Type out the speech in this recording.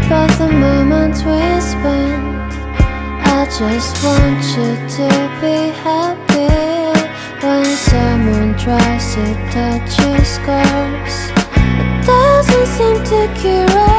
About the moments we spent, I just want you to be happy. When someone tries to touch your scars, it doesn't seem to cure